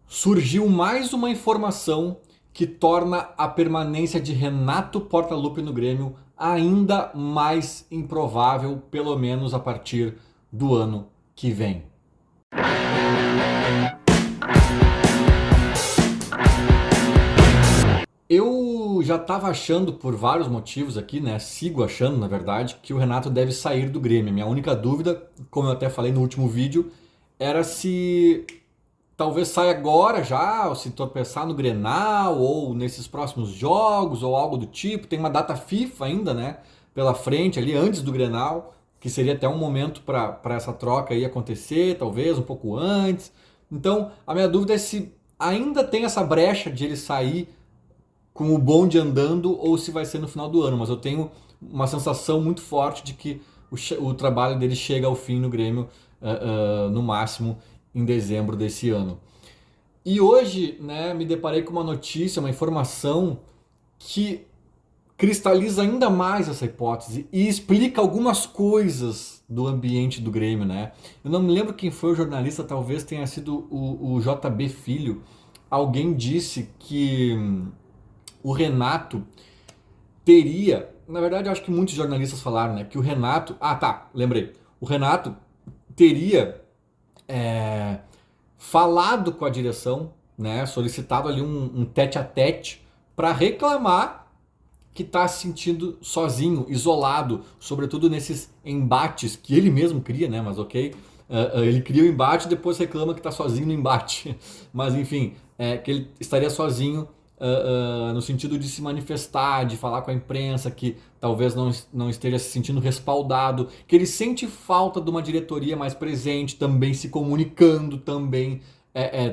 Surgiu mais uma informação que torna a permanência de Renato Portaluppi no Grêmio ainda mais improvável, pelo menos a partir do ano que vem. Eu já estava achando por vários motivos aqui, né? Sigo achando, na verdade, que o Renato deve sair do Grêmio. Minha única dúvida, como eu até falei no último vídeo, era se talvez saia agora já, ou se tropeçar no Grenal, ou nesses próximos jogos, ou algo do tipo. Tem uma data FIFA ainda, né? Pela frente ali, antes do Grenal, que seria até um momento para essa troca aí acontecer, talvez um pouco antes. Então, a minha dúvida é se ainda tem essa brecha de ele sair com o bonde andando ou se vai ser no final do ano. Mas eu tenho uma sensação muito forte de que o trabalho dele chega ao fim no Grêmio, no máximo em dezembro desse ano. E hoje, né, me deparei com uma notícia, uma informação que cristaliza ainda mais essa hipótese e explica algumas coisas do ambiente do Grêmio, né? Eu não me lembro quem foi o jornalista, talvez tenha sido o JB Filho. Alguém disse que o Renato teria, na verdade eu acho que muitos jornalistas falaram, né, que o Renato, lembrei, o Renato teria falado com a direção, né, solicitado ali um tete a tete para reclamar que está se sentindo sozinho, isolado, sobretudo nesses embates que ele mesmo cria, né, mas ok, ele cria o embate e depois reclama que está sozinho no embate, mas enfim, que ele estaria sozinho no sentido de se manifestar, de falar com a imprensa, que talvez não esteja se sentindo respaldado, que ele sente falta de uma diretoria mais presente, também se comunicando, também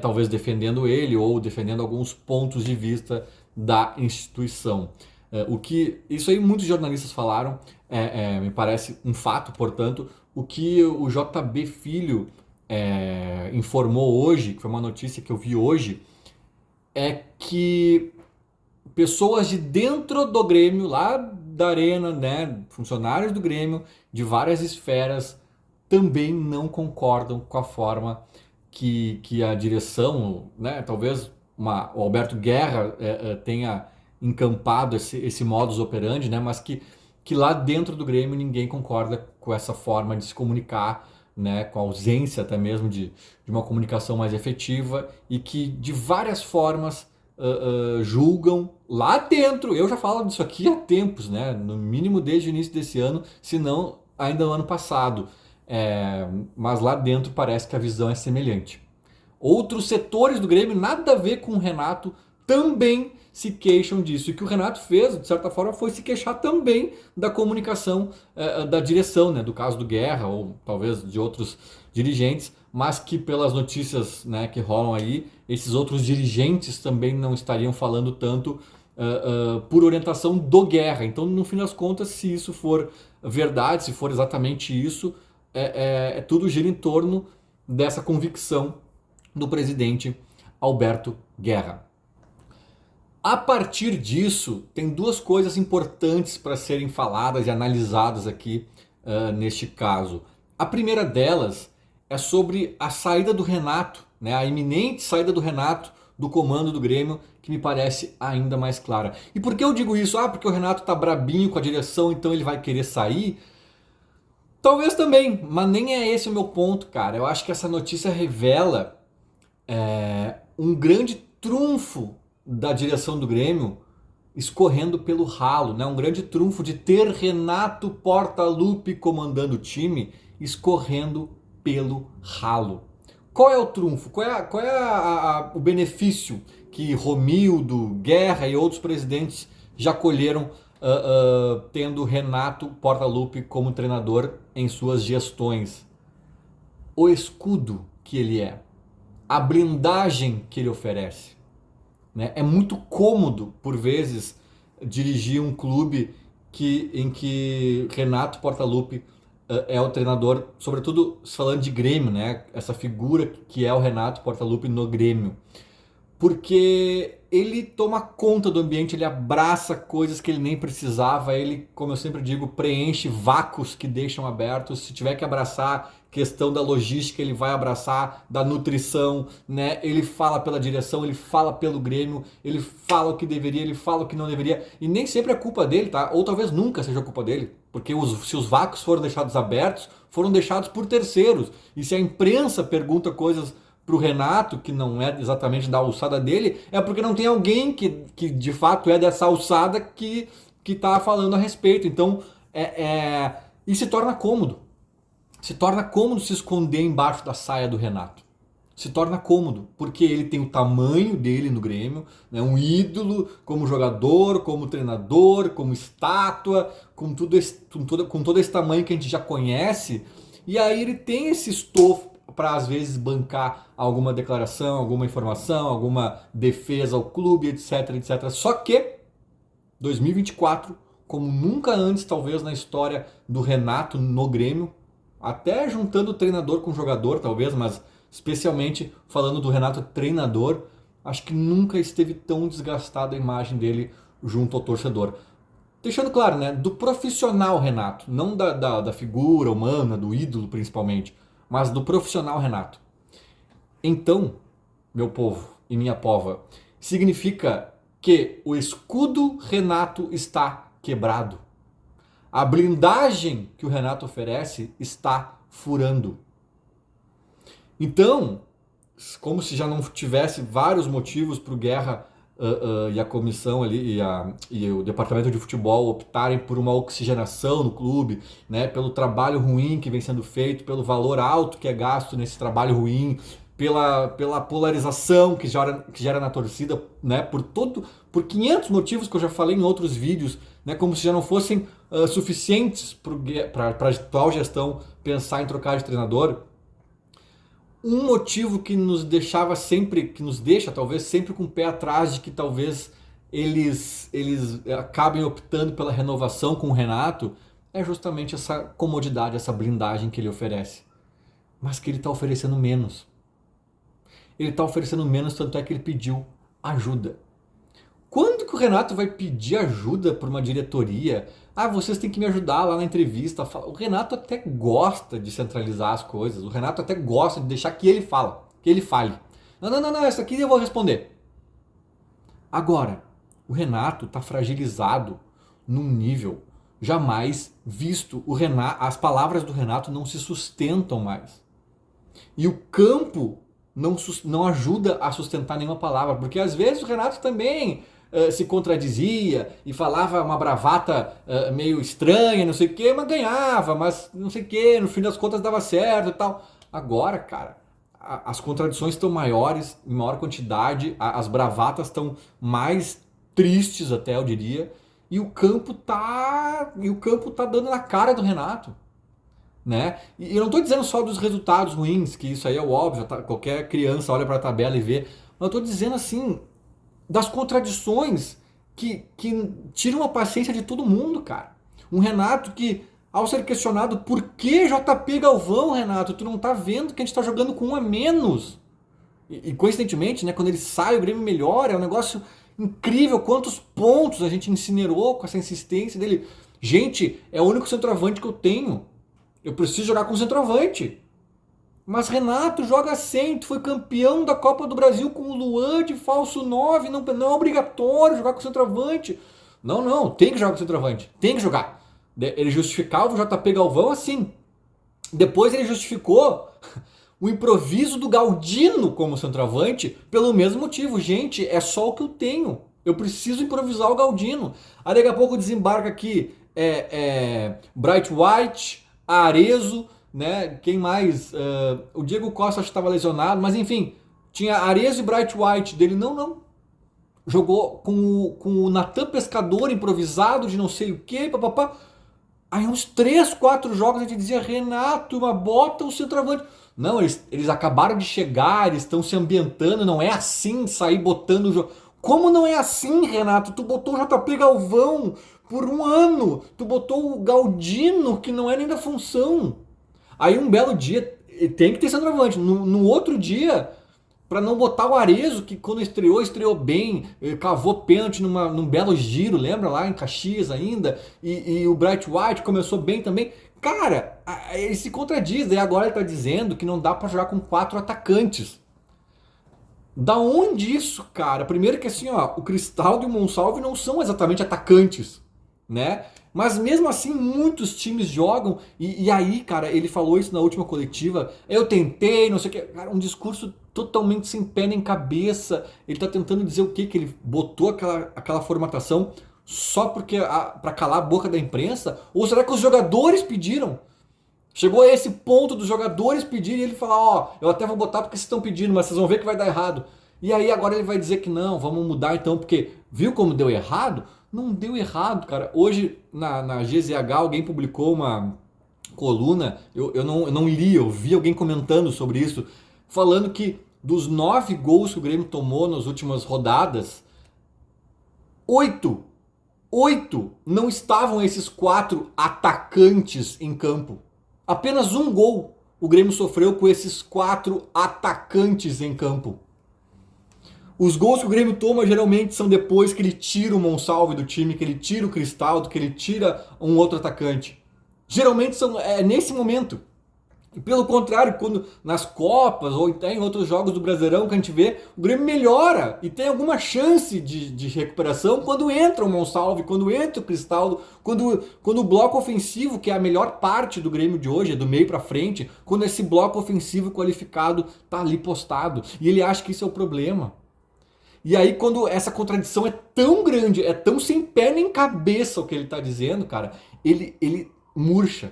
talvez defendendo ele ou defendendo alguns pontos de vista da instituição. O que isso aí muitos jornalistas falaram, me parece um fato, portanto, o que o JB Filho informou hoje, que foi uma notícia que eu vi hoje, é que pessoas de dentro do Grêmio, lá da arena, né, funcionários do Grêmio, de várias esferas, também não concordam com a forma que a direção, né, talvez o Alberto Guerra tenha encampado esse modus operandi, né, mas que lá dentro do Grêmio ninguém concorda com essa forma de se comunicar, né, com a ausência até mesmo de uma comunicação mais efetiva e que de várias formas julgam lá dentro. Eu já falo disso aqui há tempos, né, no mínimo desde o início desse ano, se não ainda no ano passado. Mas lá dentro parece que a visão é semelhante. Outros setores do Grêmio, nada a ver com o Renato, também se queixam disso. E o que o Renato fez, de certa forma, foi se queixar também da comunicação da direção, né? Do caso do Guerra, ou talvez de outros dirigentes, mas que pelas notícias, né, que rolam aí, esses outros dirigentes também não estariam falando tanto por orientação do Guerra. Então, no fim das contas, se isso for verdade, se for exatamente isso, tudo gira em torno dessa convicção do presidente Alberto Guerra. A partir disso, tem duas coisas importantes para serem faladas e analisadas aqui neste caso. A primeira delas é sobre a saída do Renato, né, a iminente saída do Renato do comando do Grêmio, que me parece ainda mais clara. E por que eu digo isso? Porque o Renato tá brabinho com a direção, então ele vai querer sair? Talvez também, mas nem é esse o meu ponto, cara. Eu acho que essa notícia revela um grande trunfo da direção do Grêmio escorrendo pelo ralo, né? Um grande trunfo de ter Renato Portaluppi comandando o time escorrendo pelo ralo. Qual é o trunfo? Qual é o benefício que Romildo, Guerra e outros presidentes já colheram tendo Renato Portaluppi como treinador em suas gestões? O escudo que ele é, a blindagem que ele oferece, né? É muito cômodo, por vezes, dirigir um clube em que Renato Portaluppi é o treinador, sobretudo falando de Grêmio, né? Essa figura que é o Renato Portaluppi no Grêmio. Porque ele toma conta do ambiente, ele abraça coisas que ele nem precisava, ele, como eu sempre digo, preenche vácuos que deixam abertos. Se tiver que abraçar questão da logística, ele vai abraçar, da nutrição, né? Ele fala pela direção, ele fala pelo Grêmio, ele fala o que deveria, ele fala o que não deveria, e nem sempre é culpa dele, tá? Ou talvez nunca seja culpa dele, porque se os vácuos foram deixados abertos, foram deixados por terceiros. E se a imprensa pergunta coisas pro Renato, que não é exatamente da alçada dele, é porque não tem alguém que de fato é dessa alçada que tá falando a respeito. Então, e se torna cômodo. Se torna cômodo se esconder embaixo da saia do Renato. Se torna cômodo, porque ele tem o tamanho dele no Grêmio, né? Um ídolo como jogador, como treinador, como estátua, com todo esse tamanho que a gente já conhece. E aí ele tem esse estofo para às vezes bancar alguma declaração, alguma informação, alguma defesa ao clube, etc, etc. Só que 2024, como nunca antes talvez na história do Renato no Grêmio, até juntando treinador com jogador talvez, mas especialmente falando do Renato treinador, acho que nunca esteve tão desgastada a imagem dele junto ao torcedor. Deixando claro, né, do profissional Renato, não da figura humana, do ídolo principalmente, mas do profissional Renato. Então, meu povo e minha pova, significa que o escudo Renato está quebrado. A blindagem que o Renato oferece está furando. Então, como se já não tivesse vários motivos para o Guerra e a comissão ali e o departamento de futebol optarem por uma oxigenação no clube, né, pelo trabalho ruim que vem sendo feito, pelo valor alto que é gasto nesse trabalho ruim, pela polarização que gera na torcida, né, por 500 motivos que eu já falei em outros vídeos, né, como se já não fossem suficientes para a atual gestão pensar em trocar de treinador. Um motivo que nos deixava sempre, que nos deixa talvez sempre com o pé atrás de que talvez eles acabem optando pela renovação com o Renato, é justamente essa comodidade, essa blindagem que ele oferece. Mas que ele está oferecendo menos. Ele está oferecendo menos, tanto é que ele pediu ajuda. Quando que o Renato vai pedir ajuda por uma diretoria? Ah, vocês têm que me ajudar lá na entrevista. O Renato até gosta de centralizar as coisas. O Renato até gosta de deixar que ele fale. Não, essa aqui eu vou responder. Agora, o Renato está fragilizado num nível jamais visto. As palavras do Renato não se sustentam mais. E o campo não ajuda a sustentar nenhuma palavra, porque às vezes o Renato também se contradizia e falava uma bravata meio estranha, não sei o que, mas ganhava, mas não sei o que, no fim das contas dava certo e tal. Agora, cara, as contradições estão maiores, em maior quantidade, as bravatas estão mais tristes até, eu diria, e o campo tá dando na cara do Renato. Né? E eu não estou dizendo só dos resultados ruins, que isso aí é óbvio, tá? Qualquer criança olha para a tabela e vê, mas eu estou dizendo assim, das contradições que tiram a paciência de todo mundo, cara. Um Renato que, ao ser questionado por que JP Galvão, Renato, tu não tá vendo que a gente tá jogando com um a menos? E coincidentemente, né, quando ele sai, o Grêmio melhora, é um negócio incrível, quantos pontos a gente incinerou com essa insistência dele. Gente, é o único centroavante que eu tenho. Eu preciso jogar com centroavante. Mas Renato joga sem, tu foi campeão da Copa do Brasil com o Luan de falso 9, não é obrigatório jogar com centroavante. Não, tem que jogar com centroavante, tem que jogar. Ele justificava o JP Galvão assim. Depois ele justificou o improviso do Galdino como centroavante pelo mesmo motivo. Gente, é só o que eu tenho. Eu preciso improvisar o Galdino. Aí daqui a pouco desembarca aqui Bright White, Arezzo, né? Quem mais? O Diego Costa acho que estava lesionado, mas enfim, tinha Arezzo e Bright White dele. Não. Jogou com o Natan Pescador improvisado de não sei o que, papapá. Aí uns 3, 4 jogos a gente dizia, Renato, mas bota o centroavante. Não, eles acabaram de chegar, eles estão se ambientando, não é assim sair botando o jogo. Como não é assim, Renato? Tu botou o JP Galvão por um ano, tu botou o Galdino, que não é nem da função. Aí um belo dia, tem que ter centroavante. No outro dia, para não botar o Arezzo, que quando estreou bem, cavou pênalti num belo giro, lembra lá em Caxias ainda, e o Bright White começou bem também. Cara, ele se contradiz, e agora ele tá dizendo que não dá para jogar com 4 atacantes. Da onde isso, cara? Primeiro que assim, ó, o Cristaldo e o Monsalve não são exatamente atacantes, né? Mas mesmo assim, muitos times jogam. E aí, cara, ele falou isso na última coletiva. Eu tentei, não sei o que. Cara, um discurso totalmente sem pé nem cabeça. Ele tá tentando dizer o quê? Que ele botou aquela formatação só porque para calar a boca da imprensa? Ou será que os jogadores pediram? Chegou a esse ponto dos jogadores pedirem e ele falar, ó, eu até vou botar porque vocês estão pedindo, mas vocês vão ver que vai dar errado. E aí agora ele vai dizer que não, vamos mudar então, porque viu como deu errado? Não deu errado, cara. Hoje na GZH alguém publicou uma coluna, eu não li, eu vi alguém comentando sobre isso, falando que dos 9 gols que o Grêmio tomou nas últimas rodadas, 8 não estavam esses 4 atacantes em campo. Apenas um gol o Grêmio sofreu com esses 4 atacantes em campo. Os gols que o Grêmio toma geralmente são depois que ele tira o Monsalve do time, que ele tira o Cristaldo, que ele tira um outro atacante. Geralmente é nesse momento. E pelo contrário, quando nas Copas ou até em outros jogos do Brasileirão que a gente vê, o Grêmio melhora e tem alguma chance de recuperação quando entra o Monsalve, quando entra o Cristaldo, quando o bloco ofensivo, que é a melhor parte do Grêmio de hoje, é do meio pra frente, quando esse bloco ofensivo qualificado tá ali postado. E ele acha que isso é o problema. E aí quando essa contradição é tão grande, é tão sem pé nem cabeça o que ele tá dizendo, cara, ele murcha.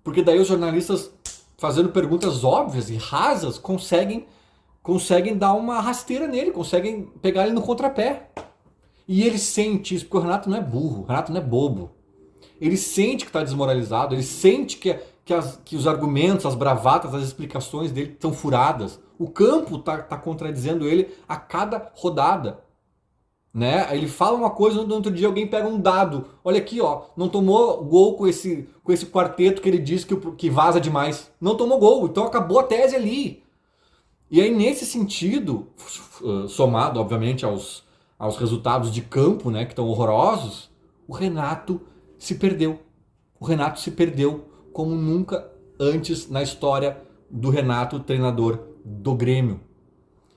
Porque daí os jornalistas, fazendo perguntas óbvias e rasas, conseguem dar uma rasteira nele, conseguem pegar ele no contrapé. E ele sente isso, porque o Renato não é burro, o Renato não é bobo. Ele sente que está desmoralizado, ele sente que os argumentos, as bravatas, as explicações dele estão furadas. O campo tá contradizendo ele a cada rodada. Né? Ele fala uma coisa, no outro dia alguém pega um dado. Olha aqui, ó, não tomou gol com esse quarteto que ele diz que vaza demais. Não tomou gol, então acabou a tese ali. E aí nesse sentido, somado obviamente aos resultados de campo, né, que estão horrorosos, o Renato se perdeu. O Renato se perdeu como nunca antes na história do Renato, treinador do Grêmio.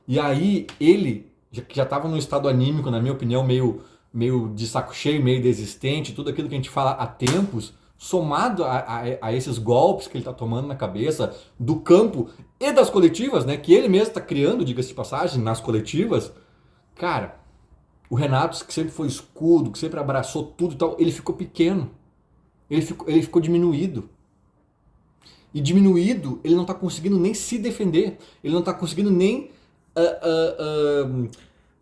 E aí ele que já estava num estado anímico, na minha opinião, meio de saco cheio, meio desistente, tudo aquilo que a gente fala há tempos, somado a esses golpes que ele está tomando na cabeça do campo e das coletivas, né, que ele mesmo está criando, diga-se de passagem, nas coletivas, cara, o Renato, que sempre foi escudo, que sempre abraçou tudo e tal, ele ficou pequeno, ele ficou diminuído. E diminuído, ele não está conseguindo nem se defender, ele não está conseguindo nem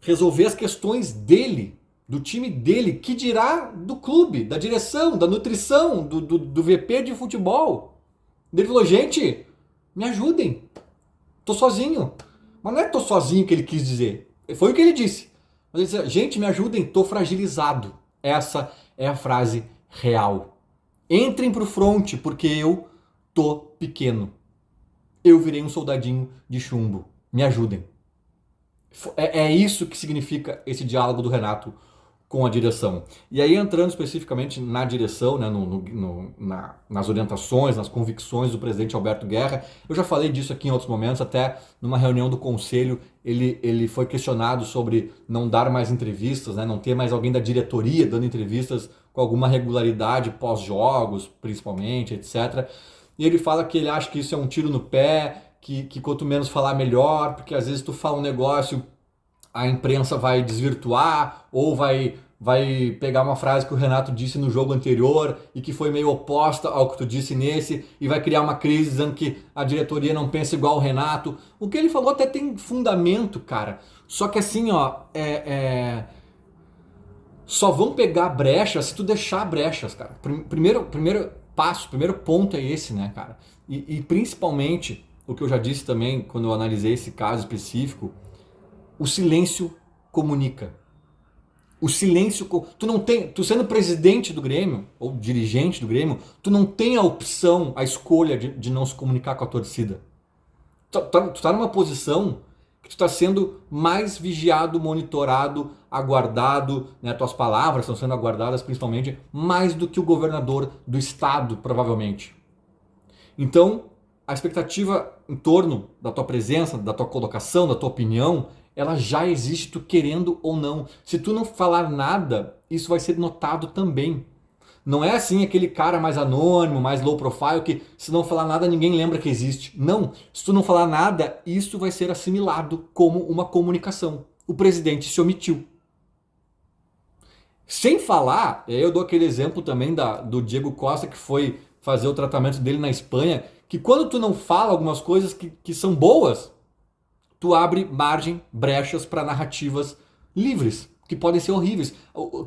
resolver as questões dele, do time dele, que dirá do clube, da direção, da nutrição, do VP de futebol. Ele falou, gente, me ajudem, tô sozinho. Mas não é tô sozinho que ele quis dizer, foi o que ele disse. Mas ele disse, gente, me ajudem, tô fragilizado. Essa é a frase real. Entrem pro fronte, porque eu tô pequeno. Eu virei um soldadinho de chumbo. Me ajudem. É isso que significa esse diálogo do Renato com a direção. E aí entrando especificamente na direção, né, nas orientações, nas convicções do presidente Alberto Guerra, eu já falei disso aqui em outros momentos, até numa reunião do conselho ele foi questionado sobre não dar mais entrevistas, né, não ter mais alguém da diretoria dando entrevistas com alguma regularidade pós-jogos, principalmente, etc. E ele fala que ele acha que isso é um tiro no pé, que quanto menos falar melhor, porque às vezes tu fala um negócio, a imprensa vai desvirtuar, ou vai pegar uma frase que o Renato disse no jogo anterior e que foi meio oposta ao que tu disse nesse, e vai criar uma crise dizendo que a diretoria não pensa igual o Renato. O que ele falou até tem fundamento, cara. Só que assim, ó, só vão pegar brechas se tu deixar brechas, cara. Primeiro passo, primeiro ponto é esse, né, cara? E principalmente, o que eu já disse também quando eu analisei esse caso específico, o silêncio comunica. O silêncio, tu sendo presidente do Grêmio, ou dirigente do Grêmio, tu não tem a opção, a escolha de não se comunicar com a torcida. Tu tá numa posição que tu está sendo mais vigiado, monitorado, aguardado, né? Tuas palavras estão sendo aguardadas principalmente, mais do que o governador do estado, provavelmente. Então, a expectativa em torno da tua presença, da tua colocação, da tua opinião, ela já existe, tu querendo ou não. Se tu não falar nada, isso vai ser notado também. Não é assim aquele cara mais anônimo, mais low profile, que se não falar nada ninguém lembra que existe. Não, se tu não falar nada, isso vai ser assimilado como uma comunicação. O presidente se omitiu. Sem falar, eu dou aquele exemplo também do Diego Costa, que foi fazer o tratamento dele na Espanha, que quando tu não fala algumas coisas que são boas, tu abre margem, brechas para narrativas livres, que podem ser horríveis.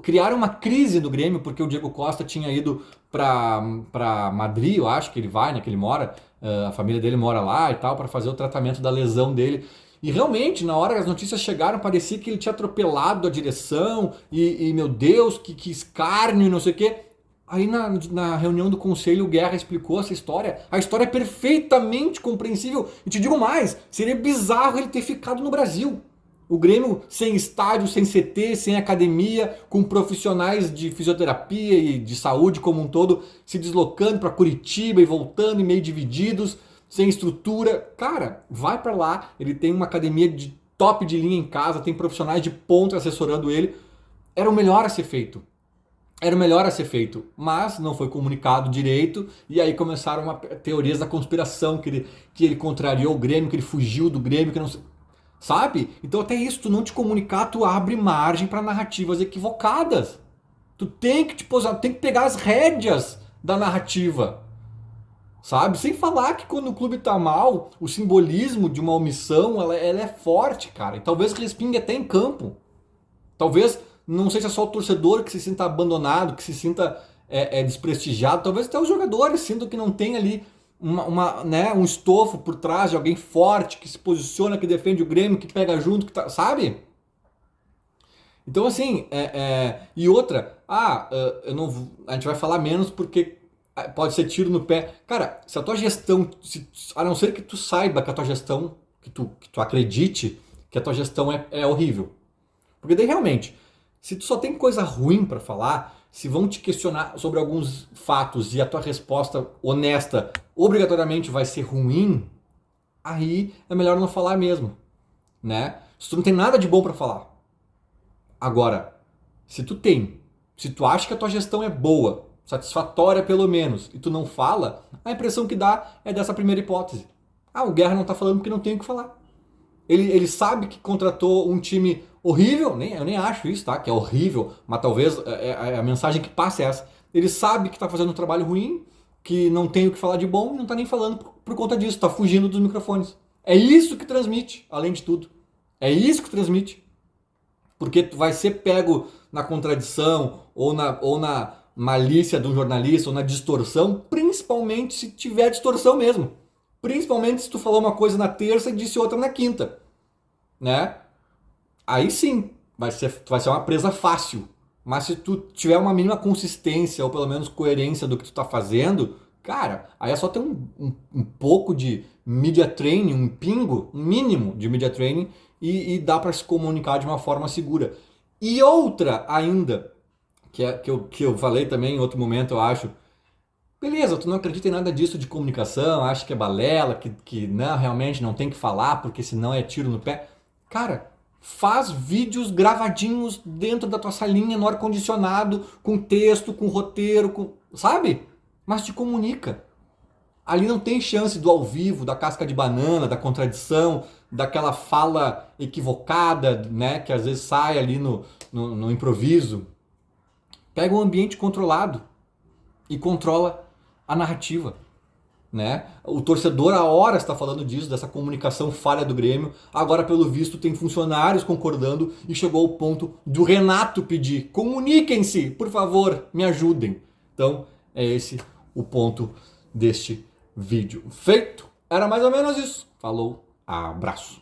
Criaram uma crise no Grêmio, porque o Diego Costa tinha ido para Madrid, eu acho que ele vai, né, que ele mora, a família dele mora lá e tal, para fazer o tratamento da lesão dele. E realmente, na hora que as notícias chegaram, parecia que ele tinha atropelado a direção, e meu Deus, que escárnio e não sei o quê. Aí na reunião do conselho o Guerra explicou essa história. A história é perfeitamente compreensível. E te digo mais, seria bizarro ele ter ficado no Brasil. O Grêmio sem estádio, sem CT, sem academia, com profissionais de fisioterapia e de saúde como um todo, se deslocando para Curitiba e voltando e meio divididos, sem estrutura. Cara, vai para lá, ele tem uma academia de top de linha em casa, tem profissionais de ponta assessorando ele. Era o melhor a ser feito. Era o melhor a ser feito, mas não foi comunicado direito, e aí começaram teorias da conspiração, que ele contrariou o Grêmio, que ele fugiu do Grêmio, que não... Sabe? Então até isso, tu não te comunicar, tu abre margem para narrativas equivocadas. Tu tem que te posar, tem que pegar as rédeas da narrativa. Sabe? Sem falar que quando o clube tá mal, o simbolismo de uma omissão, ela é forte, cara. E talvez respingue até em campo. Talvez, não sei se é só o torcedor que se sinta abandonado, que se sinta desprestigiado. Talvez até os jogadores sintam que não tem ali um estofo por trás de alguém forte, que se posiciona, que defende o Grêmio, que pega junto, que tá, sabe? Então assim, e outra, eu não, a gente vai falar menos porque pode ser tiro no pé. Cara, se a tua gestão, a não ser que tu saiba que a tua gestão, que tu acredite que a tua gestão é horrível. Porque daí realmente, se tu só tem coisa ruim para falar, se vão te questionar sobre alguns fatos e a tua resposta honesta obrigatoriamente vai ser ruim, aí é melhor não falar mesmo, né? Se tu não tem nada de bom para falar. Agora, se tu acha que a tua gestão é boa, satisfatória pelo menos, e tu não fala, a impressão que dá é dessa primeira hipótese. O Guerra não tá falando porque não tem o que falar. Ele sabe que contratou um time horrível, eu nem acho isso, tá? Que é horrível, mas talvez a mensagem que passa é essa. Ele sabe que tá fazendo um trabalho ruim, que não tem o que falar de bom e não tá nem falando por conta disso, tá fugindo dos microfones. É isso que transmite, além de tudo. É isso que transmite. Porque tu vai ser pego na contradição ou na malícia de um jornalista ou na distorção, principalmente se tiver distorção mesmo. Principalmente se tu falou uma coisa na terça e disse outra na quinta, né? Aí sim, tu vai ser uma presa fácil. Mas se tu tiver uma mínima consistência ou pelo menos coerência do que tu tá fazendo, cara, aí é só ter um pouco de media training, um pingo, um mínimo de media training e dá para se comunicar de uma forma segura. E outra ainda, que eu falei também em outro momento, eu acho. Beleza, tu não acredita em nada disso de comunicação, acha que é balela, que não, realmente não tem que falar, porque senão é tiro no pé. Cara, faz vídeos gravadinhos dentro da tua salinha, no ar-condicionado, com texto, com roteiro, sabe? Mas te comunica. Ali não tem chance do ao vivo, da casca de banana, da contradição, daquela fala equivocada, né, que às vezes sai ali no improviso. Pega um ambiente controlado e controla a narrativa, né? O torcedor há horas está falando disso, dessa comunicação falha do Grêmio. Agora, pelo visto, tem funcionários concordando e chegou ao ponto do Renato pedir: comuniquem-se, por favor, me ajudem. Então, é esse o ponto deste vídeo. Feito? Era mais ou menos isso. Falou, abraço.